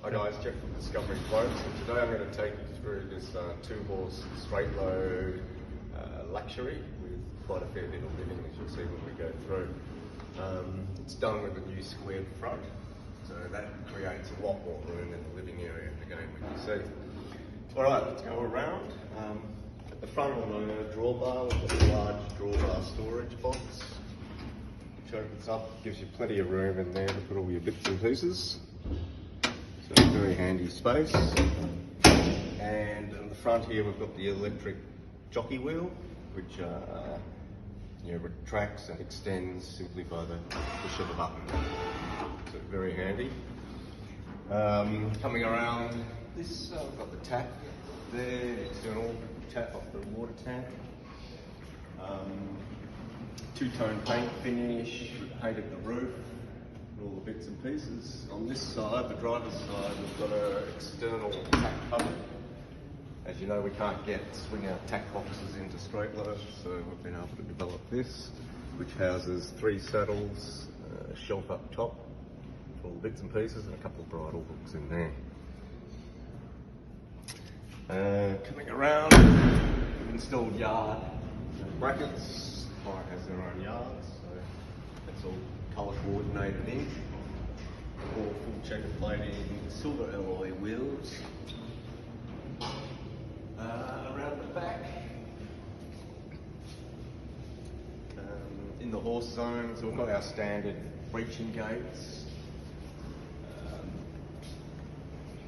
Hi guys, Jeff from Discovery Floats, and today I'm going to take you through this two-horse straight load luxury with quite a fair bit of living, as you'll see when we go through. It's done with a new squared front, so that creates a lot more room in the living area again we can see. Alright, let's go around. At the front on the drawbar, we've got a large drawbar storage box, which opens up, gives you plenty of room in there to put all your bits and pieces. So a very handy space. And in the front here we've got the electric jockey wheel, which retracts and extends simply by the push of a button. So very handy. Coming around this, we've got the tap there, external tap off the water tank. Two-tone paint finish, painted the roof, all the bits and pieces. On this side, the driver's side, we've got an external tack cover. As you know, we can't swing our tack boxes into straight load, so we've been able to develop this, which houses 3 saddles, a shelf up top, all the bits and pieces, and a couple of bridle hooks in there. Coming around, we've installed yard brackets. Client has their own yards, so that's all colour coordinated in. All full checker plating, silver alloy wheels. Around the back, in the horse zone, so we've got our standard breeching gates.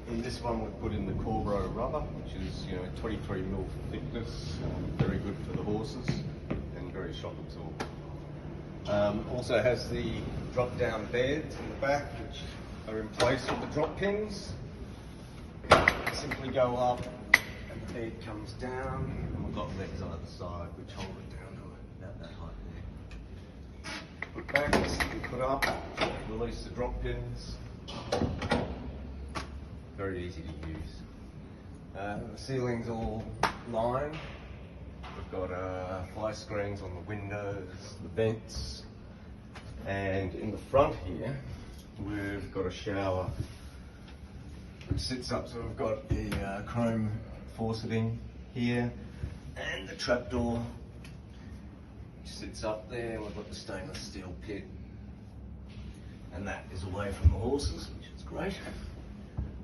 In this one we've put in the Corbro rubber, which is 23mm thickness, very good for the horses and very shock absorbent. Also has the drop down beds in the back, which are in place with the drop pins. Simply go up and the bed comes down, and we've got legs on either side which hold it down to about that height there. Put back, simply put up, release the drop pins. Very easy to use. The ceiling's all lined. We've got fly screens on the windows, the vents, and in the front here we've got a shower which sits up, so we've got the chrome fauceting here and the trapdoor which sits up there. We've got the stainless steel pit, and that is away from the horses, which is great.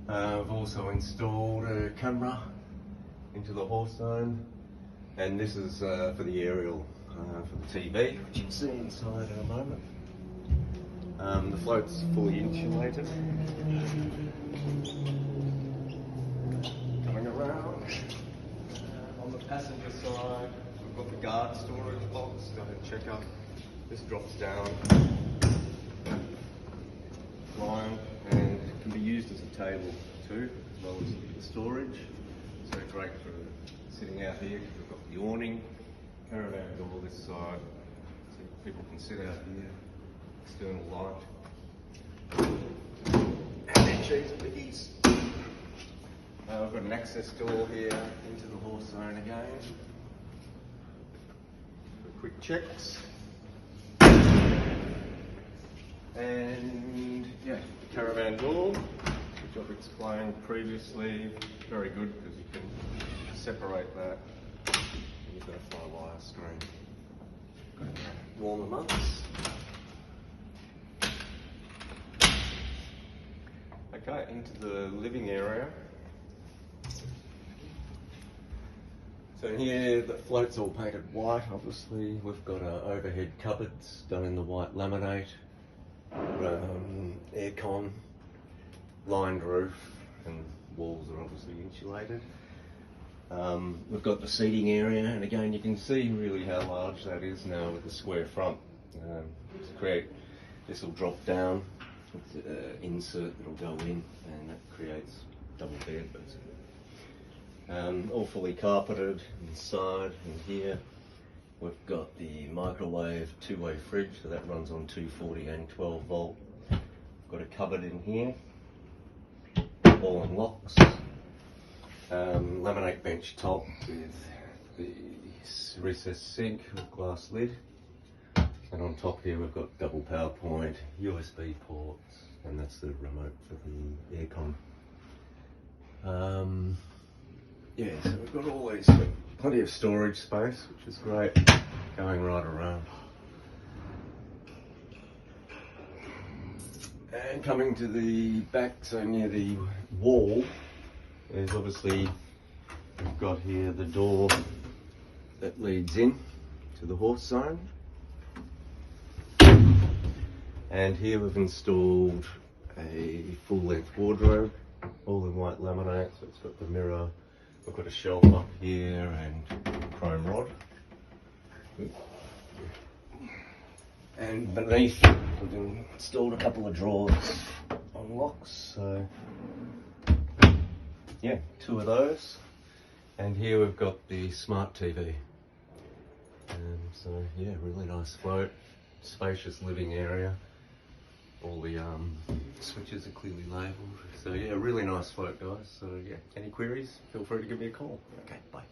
We've also installed a camera into the horse zone, and this is for the aerial for the TV, which you'll see inside in a moment. The float's fully insulated. Coming around, on the passenger side, we've got the guard storage box, checker. This drops down, lined, and it can be used as a table too, as well as the storage. So great for sitting out here, because we've got the awning, caravan door this side, so people can sit out here, external light. And then cheese and biggies. We've got an access door here into the horse zone again. For quick checks. And yeah, the caravan door, which I've explained previously, very good because you can separate that. You've got a fly wire screen. Warmer months. Okay, into the living area. So here the float's all painted white, obviously. We've got overhead cupboards done in the white laminate. Aircon, lined roof, and walls are obviously insulated. We've got the seating area, and again you can see really how large that is now with the square front. To create, this will drop down, with insert that'll go in, and that creates double bed basically. All fully carpeted inside, and here we've got the microwave two-way fridge, so that runs on 240 and 12 volt. We've got a cupboard in here, ball and locks, laminate bench top with the recessed sink with glass lid, and on top here we've got double PowerPoint, USB ports, and that's the remote for the aircon. Yeah, so we've got all these, plenty of storage space, which is great, going right around. And coming to the back, so near the wall, there's obviously, we've got here the door that leads in to the horse zone. And here we've installed a full-length wardrobe, all in white laminate, so it's got the mirror. We've got a shelf up here and chrome rod. And beneath, we've installed a couple of drawers on locks, so yeah, 2 of those. And here we've got the smart TV. So yeah, really nice float, spacious living area. All the switches are clearly labelled. So yeah, really nice float, guys. So yeah, any queries, feel free to give me a call. Okay, bye.